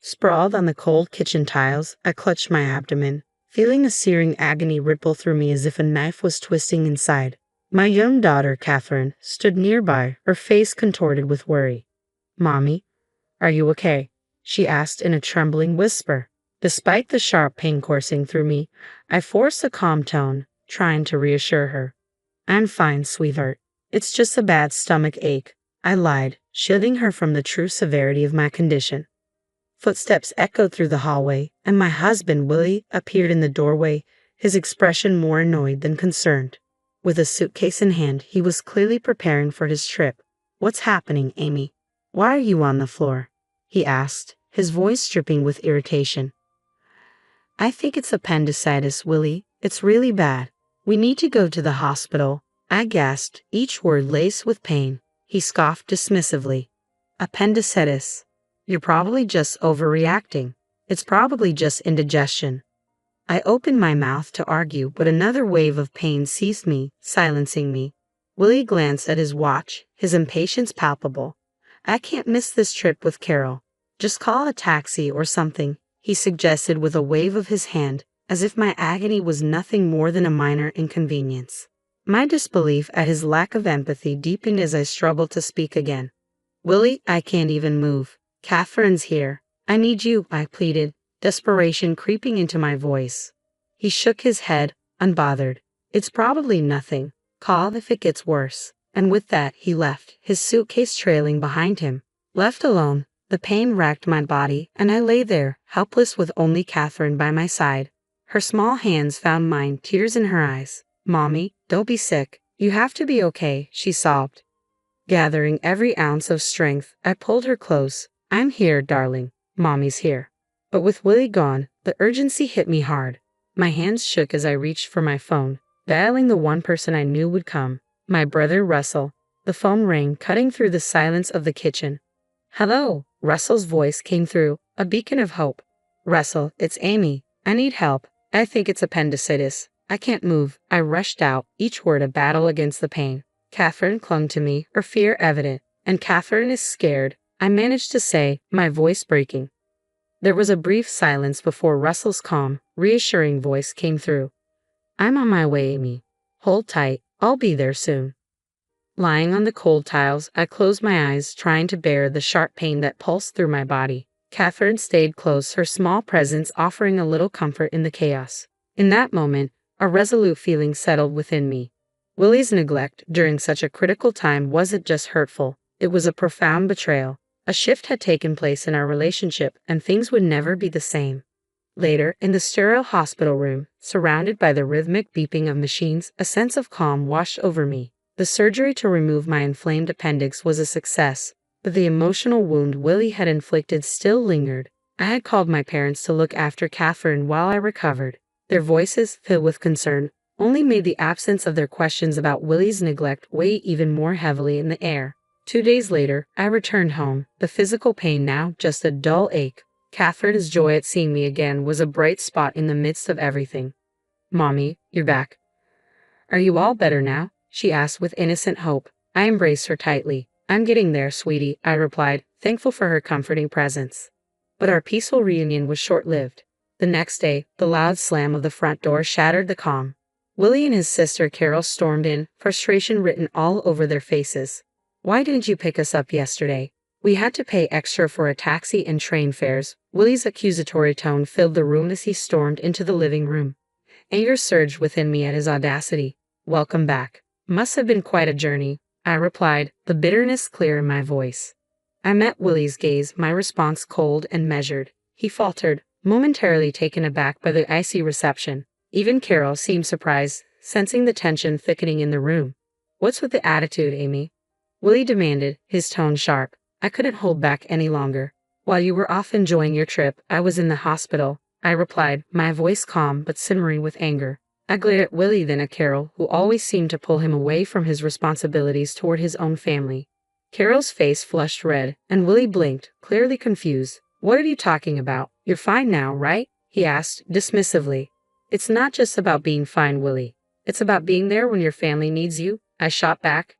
Sprawled on the cold kitchen tiles, I clutched my abdomen, feeling a searing agony ripple through me as if a knife was twisting inside. My young daughter, Catherine, stood nearby, her face contorted with worry. "Mommy, are you okay?" she asked in a trembling whisper. Despite the sharp pain coursing through me, I forced a calm tone, trying to reassure her. "I'm fine, sweetheart. It's just a bad stomach ache," I lied, shielding her from the true severity of my condition. Footsteps echoed through the hallway, and my husband, Willie, appeared in the doorway, his expression more annoyed than concerned. With a suitcase in hand, he was clearly preparing for his trip. "What's happening, Amy? Why are you on the floor?" he asked, his voice dripping with irritation. "I think it's appendicitis, Willie. It's really bad. We need to go to the hospital," I gasped, each word laced with pain. He scoffed dismissively. "Appendicitis? You're probably just overreacting. It's probably just indigestion." I opened my mouth to argue, but another wave of pain seized me, silencing me. Willie glanced at his watch, his impatience palpable. "I can't miss this trip with Carol. Just call a taxi or something," he suggested with a wave of his hand, as if my agony was nothing more than a minor inconvenience. My disbelief at his lack of empathy deepened as I struggled to speak again. "Willie, I can't even move. Catherine's here. I need you," I pleaded, desperation creeping into my voice. He shook his head, unbothered. "It's probably nothing. Call if it gets worse." And with that, he left, his suitcase trailing behind him. Left alone, the pain racked my body, and I lay there, helpless with only Catherine by my side. Her small hands found mine, tears in her eyes. "Mommy, don't be sick. You have to be okay," she sobbed. Gathering every ounce of strength, I pulled her close. "I'm here, darling. Mommy's here." But with Willie gone, the urgency hit me hard. My hands shook as I reached for my phone, dialing the one person I knew would come, my brother Russell. The phone rang, cutting through the silence of the kitchen. "Hello," Russell's voice came through, a beacon of hope. "Russell, it's Amy. I need help. I think it's appendicitis. I can't move." I rushed out, each word a battle against the pain. Catherine clung to me, her fear evident. "And Catherine is scared," I managed to say, my voice breaking. There was a brief silence before Russell's calm, reassuring voice came through. "I'm on my way, Amy. Hold tight. I'll be there soon." Lying on the cold tiles, I closed my eyes, trying to bear the sharp pain that pulsed through my body. Catherine stayed close, her small presence offering a little comfort in the chaos. In that moment, a resolute feeling settled within me. Willie's neglect during such a critical time wasn't just hurtful, it was a profound betrayal. A shift had taken place in our relationship, and things would never be the same. Later, in the sterile hospital room, surrounded by the rhythmic beeping of machines, a sense of calm washed over me. The surgery to remove my inflamed appendix was a success, but the emotional wound Willie had inflicted still lingered. I had called my parents to look after Catherine while I recovered. Their voices, filled with concern, only made the absence of their questions about Willie's neglect weigh even more heavily in the air. 2 days later, I returned home, the physical pain now just a dull ache. Catherine's joy at seeing me again was a bright spot in the midst of everything. "Mommy, you're back. Are you all better now?" she asked with innocent hope. I embraced her tightly. "I'm getting there, sweetie," I replied, thankful for her comforting presence. But our peaceful reunion was short-lived. The next day, the loud slam of the front door shattered the calm. Willie and his sister Carol stormed in, frustration written all over their faces. "Why didn't you pick us up yesterday? We had to pay extra for a taxi and train fares." Willie's accusatory tone filled the room as he stormed into the living room. Anger surged within me at his audacity. "Welcome back. Must have been quite a journey," I replied, the bitterness clear in my voice. I met Willie's gaze, my response cold and measured. He faltered, momentarily taken aback by the icy reception. Even Carol seemed surprised, sensing the tension thickening in the room. "What's with the attitude, Amy?" Willie demanded, his tone sharp. I couldn't hold back any longer. "While you were off enjoying your trip, I was in the hospital," I replied, my voice calm but simmering with anger. I glared at Willie, then at Carol, who always seemed to pull him away from his responsibilities toward his own family. Carol's face flushed red, and Willie blinked, clearly confused. "What are you talking about? You're fine now, right?" he asked, dismissively. "It's not just about being fine, Willie. It's about being there when your family needs you," I shot back,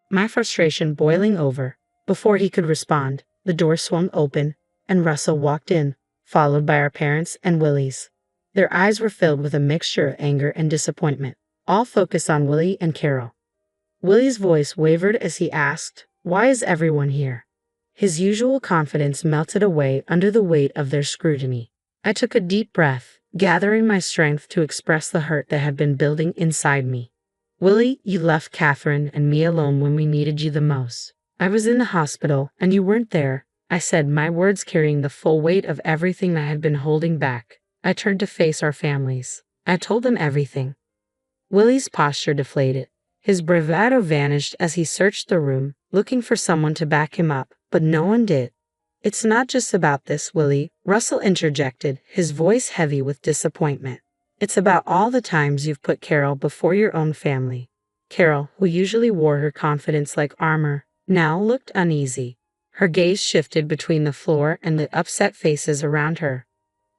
my frustration boiling over. Before he could respond, the door swung open, and Russell walked in, followed by our parents and Willie's. Their eyes were filled with a mixture of anger and disappointment, all focused on Willie and Carol. Willie's voice wavered as he asked, "Why is everyone here?" His usual confidence melted away under the weight of their scrutiny. I took a deep breath, gathering my strength to express the hurt that had been building inside me. "Willie, you left Catherine and me alone when we needed you the most. I was in the hospital, and you weren't there," I said, my words carrying the full weight of everything I had been holding back. I turned to face our families. I told them everything. Willie's posture deflated. His bravado vanished as he searched the room, looking for someone to back him up, but no one did. "It's not just about this, Willie," Russell interjected, his voice heavy with disappointment. "It's about all the times you've put Carol before your own family." Carol, who usually wore her confidence like armor, now looked uneasy. Her gaze shifted between the floor and the upset faces around her.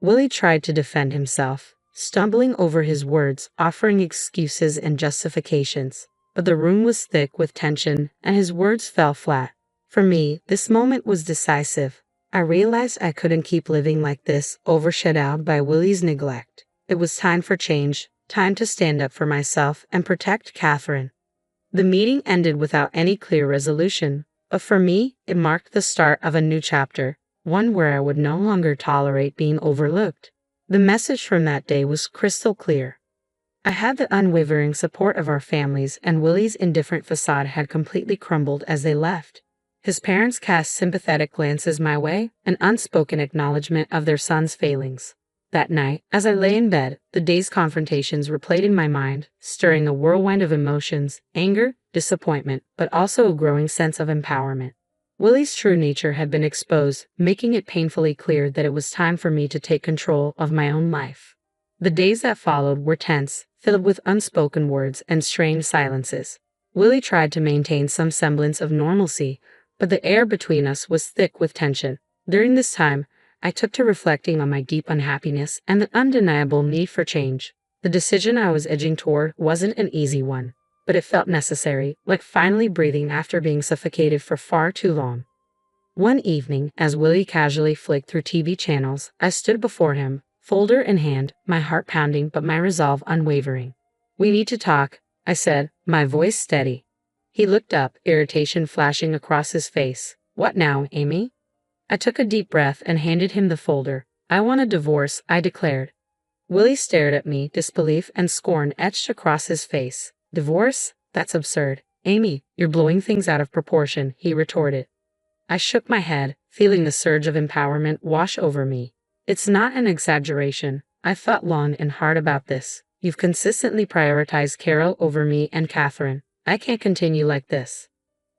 Willie tried to defend himself, stumbling over his words, offering excuses and justifications. But the room was thick with tension, and his words fell flat. For me, this moment was decisive. I realized I couldn't keep living like this, overshadowed by Willie's neglect. It was time for change, time to stand up for myself and protect Catherine. The meeting ended without any clear resolution, but for me, it marked the start of a new chapter, one where I would no longer tolerate being overlooked. The message from that day was crystal clear. I had the unwavering support of our families, and Willie's indifferent facade had completely crumbled as they left. His parents cast sympathetic glances my way, an unspoken acknowledgement of their son's failings. That night, as I lay in bed, the day's confrontations replayed in my mind, stirring a whirlwind of emotions, anger, disappointment, but also a growing sense of empowerment. Willie's true nature had been exposed, making it painfully clear that it was time for me to take control of my own life. The days that followed were tense, filled with unspoken words and strained silences. Willie tried to maintain some semblance of normalcy, but the air between us was thick with tension. During this time, I took to reflecting on my deep unhappiness and the undeniable need for change. The decision I was edging toward wasn't an easy one, but it felt necessary, like finally breathing after being suffocated for far too long. One evening, as Willie casually flicked through TV channels, I stood before him, folder in hand, my heart pounding but my resolve unwavering. "We need to talk," I said, my voice steady. He looked up, irritation flashing across his face. "What now, Amy?" I took a deep breath and handed him the folder. "I want a divorce," I declared. Willie stared at me, disbelief and scorn etched across his face. "Divorce? That's absurd. Amy, you're blowing things out of proportion," he retorted. I shook my head, feeling the surge of empowerment wash over me. "It's not an exaggeration. I've thought long and hard about this. You've consistently prioritized Carol over me and Catherine. I can't continue like this."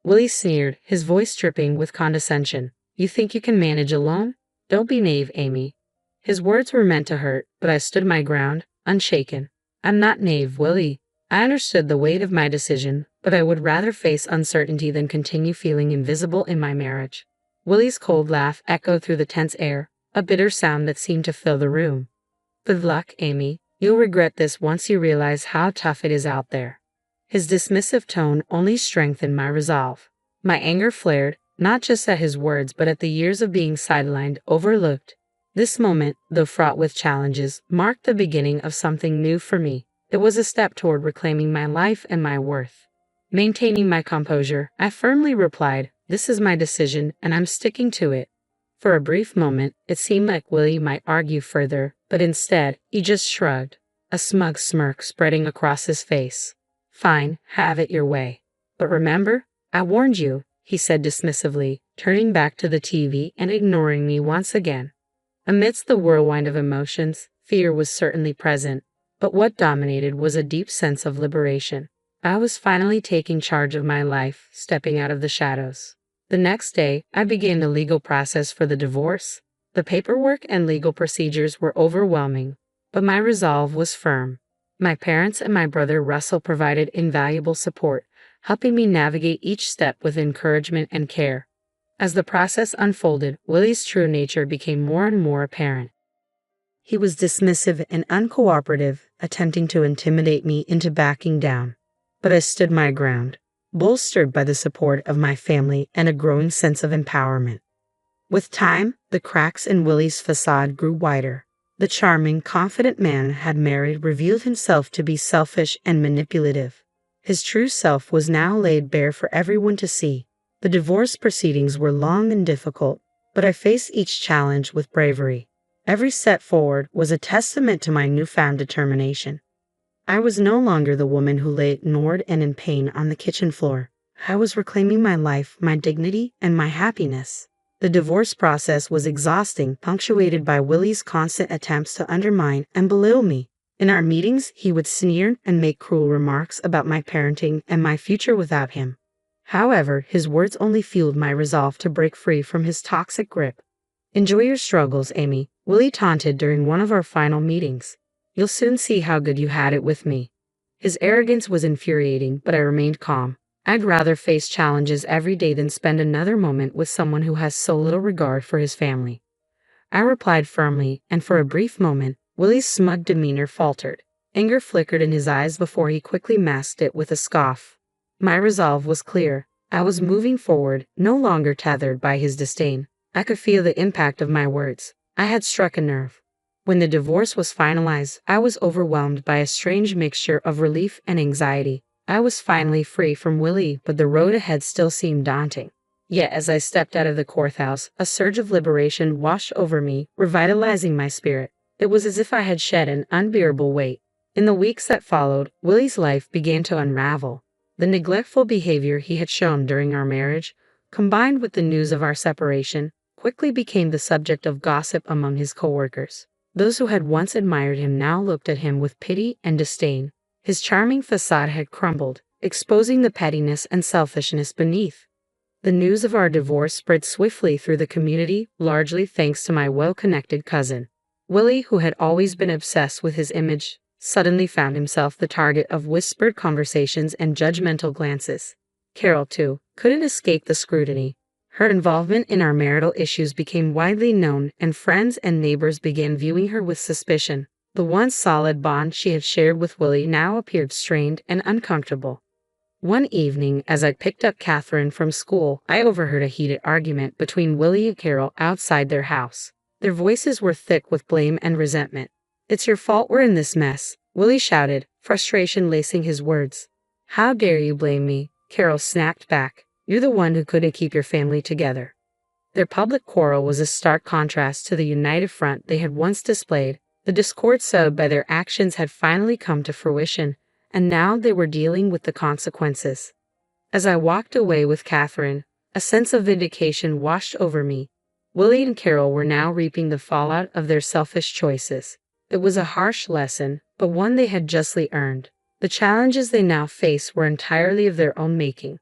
Willie sneered, his voice dripping with condescension. "You think you can manage alone? Don't be naive, Amy." His words were meant to hurt, but I stood my ground, unshaken. "I'm not naive, Willie. I understood the weight of my decision, but I would rather face uncertainty than continue feeling invisible in my marriage." Willie's cold laugh echoed through the tense air, a bitter sound that seemed to fill the room. "Good luck, Amy. You'll regret this once you realize how tough it is out there." His dismissive tone only strengthened my resolve. My anger flared, not just at his words but at the years of being sidelined, overlooked. This moment, though fraught with challenges, marked the beginning of something new for me. It was a step toward reclaiming my life and my worth. Maintaining my composure, I firmly replied, "This is my decision, and I'm sticking to it." For a brief moment, it seemed like Willie might argue further, but instead, he just shrugged, a smug smirk spreading across his face. "Fine, have it your way. But remember, I warned you," he said dismissively, turning back to the TV and ignoring me once again. Amidst the whirlwind of emotions, fear was certainly present, but what dominated was a deep sense of liberation. I was finally taking charge of my life, stepping out of the shadows. The next day, I began the legal process for the divorce. The paperwork and legal procedures were overwhelming, but my resolve was firm. My parents and my brother Russell provided invaluable support, helping me navigate each step with encouragement and care. As the process unfolded, Willie's true nature became more and more apparent. He was dismissive and uncooperative, attempting to intimidate me into backing down. But I stood my ground, bolstered by the support of my family and a growing sense of empowerment. With time, the cracks in Willie's facade grew wider. The charming, confident man had married revealed himself to be selfish and manipulative. His true self was now laid bare for everyone to see. The divorce proceedings were long and difficult, but I faced each challenge with bravery. Every step forward was a testament to my newfound determination. I was no longer the woman who lay ignored and in pain on the kitchen floor. I was reclaiming my life, my dignity, and my happiness. The divorce process was exhausting, punctuated by Willie's constant attempts to undermine and belittle me. In our meetings, he would sneer and make cruel remarks about my parenting and my future without him. However, his words only fueled my resolve to break free from his toxic grip. "Enjoy your struggles, Amy," Willie taunted during one of our final meetings. "You'll soon see how good you had it with me." His arrogance was infuriating, but I remained calm. I'd rather face challenges every day than spend another moment with someone who has so little regard for his family. I replied firmly, and for a brief moment, Willie's smug demeanor faltered. Anger flickered in his eyes before he quickly masked it with a scoff. My resolve was clear. I was moving forward, no longer tethered by his disdain. I could feel the impact of my words. I had struck a nerve. When the divorce was finalized, I was overwhelmed by a strange mixture of relief and anxiety. I was finally free from Willie, but the road ahead still seemed daunting. Yet as I stepped out of the courthouse, a surge of liberation washed over me, revitalizing my spirit. It was as if I had shed an unbearable weight. In the weeks that followed, Willie's life began to unravel. The neglectful behavior he had shown during our marriage, combined with the news of our separation, quickly became the subject of gossip among his coworkers. Those who had once admired him now looked at him with pity and disdain. His charming facade had crumbled, exposing the pettiness and selfishness beneath. The news of our divorce spread swiftly through the community, largely thanks to my well-connected cousin. Willie, who had always been obsessed with his image, suddenly found himself the target of whispered conversations and judgmental glances. Carol, too, couldn't escape the scrutiny. Her involvement in our marital issues became widely known, and friends and neighbors began viewing her with suspicion. The once solid bond she had shared with Willie now appeared strained and uncomfortable. One evening, as I picked up Catherine from school, I overheard a heated argument between Willie and Carol outside their house. Their voices were thick with blame and resentment. "It's your fault we're in this mess," Willie shouted, frustration lacing his words. "How dare you blame me?" Carol snapped back. "You're the one who couldn't keep your family together." Their public quarrel was a stark contrast to the united front they had once displayed. The discord sowed by their actions had finally come to fruition, and now they were dealing with the consequences. As I walked away with Catherine, a sense of vindication washed over me. Willie and Carol were now reaping the fallout of their selfish choices. It was a harsh lesson, but one they had justly earned. The challenges they now faced were entirely of their own making.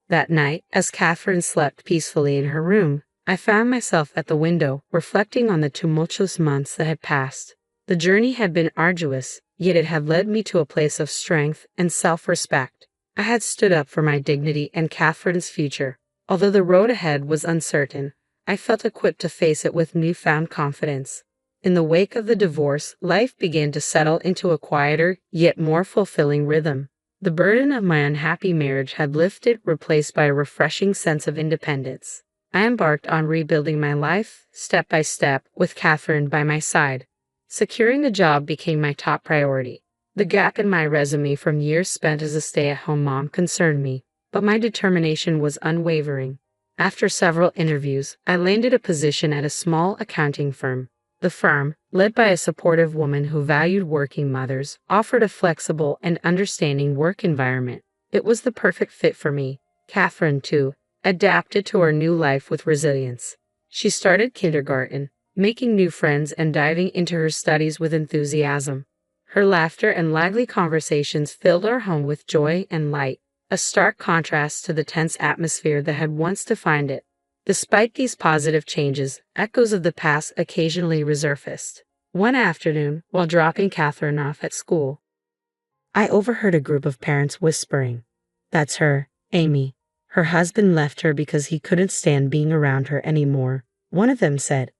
That night, as Catherine slept peacefully in her room, I found myself at the window, reflecting on the tumultuous months that had passed. The journey had been arduous, yet it had led me to a place of strength and self-respect. I had stood up for my dignity and Catherine's future. Although the road ahead was uncertain, I felt equipped to face it with newfound confidence. In the wake of the divorce, life began to settle into a quieter, yet more fulfilling rhythm. The burden of my unhappy marriage had lifted, replaced by a refreshing sense of independence. I embarked on rebuilding my life, step by step, with Catherine by my side. Securing the job became my top priority. The gap in my resume from years spent as a stay-at-home mom concerned me, but my determination was unwavering. After several interviews, I landed a position at a small accounting firm. The firm, led by a supportive woman who valued working mothers, offered a flexible and understanding work environment. It was the perfect fit for me. Catherine, too, adapted to her new life with resilience. She started kindergarten, making new friends and diving into her studies with enthusiasm. Her laughter and lively conversations filled our home with joy and light, a stark contrast to the tense atmosphere that had once defined it. Despite these positive changes, echoes of the past occasionally resurfaced. One afternoon, while dropping Catherine off at school, I overheard a group of parents whispering, "That's her, Amy. Her husband left her because he couldn't stand being around her anymore," one of them said.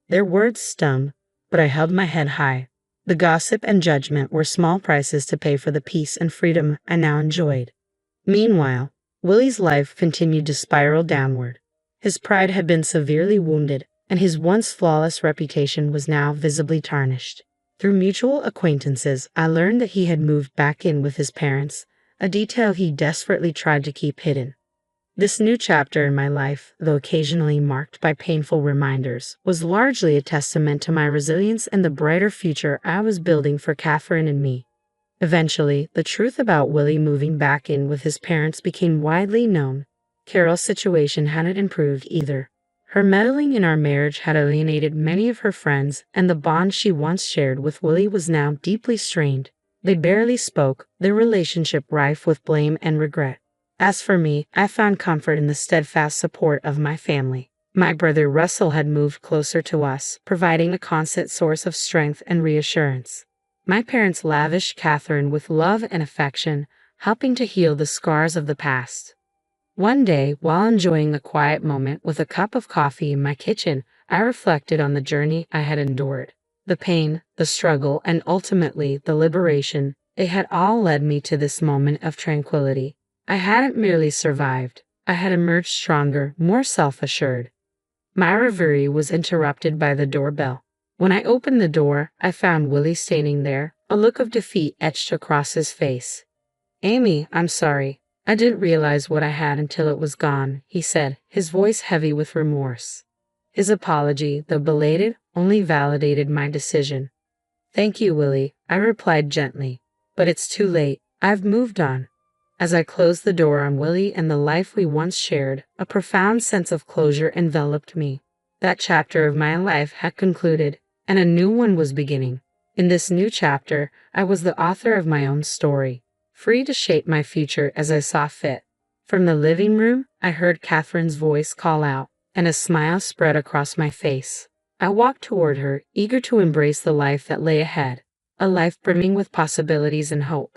Their words stung, but I held my head high. The gossip and judgment were small prices to pay for the peace and freedom I now enjoyed. Meanwhile, Willie's life continued to spiral downward. His pride had been severely wounded, and his once flawless reputation was now visibly tarnished. Through mutual acquaintances, I learned that he had moved back in with his parents, a detail he desperately tried to keep hidden. This new chapter in my life, though occasionally marked by painful reminders, was largely a testament to my resilience and the brighter future I was building for Catherine and me. Eventually, the truth about Willie moving back in with his parents became widely known. Carol's situation hadn't improved either. Her meddling in our marriage had alienated many of her friends, and the bond she once shared with Willie was now deeply strained. They barely spoke, their relationship rife with blame and regret. As for me, I found comfort in the steadfast support of my family. My brother Russell had moved closer to us, providing a constant source of strength and reassurance. My parents lavished Catherine with love and affection, helping to heal the scars of the past. One day, while enjoying a quiet moment with a cup of coffee in my kitchen, I reflected on the journey I had endured. The pain, the struggle, and ultimately the liberation, it had all led me to this moment of tranquility. I hadn't merely survived, I had emerged stronger, more self-assured. My reverie was interrupted by the doorbell. When I opened the door, I found Willie standing there, a look of defeat etched across his face. "Amy, I'm sorry. I didn't realize what I had until it was gone," he said, his voice heavy with remorse. His apology, though belated, only validated my decision. "Thank you, Willie," I replied gently. "But it's too late. I've moved on." As I closed the door on Willie and the life we once shared, a profound sense of closure enveloped me. That chapter of my life had concluded, and a new one was beginning. In this new chapter, I was the author of my own story, free to shape my future as I saw fit. From the living room, I heard Catherine's voice call out, and a smile spread across my face. I walked toward her, eager to embrace the life that lay ahead, a life brimming with possibilities and hope.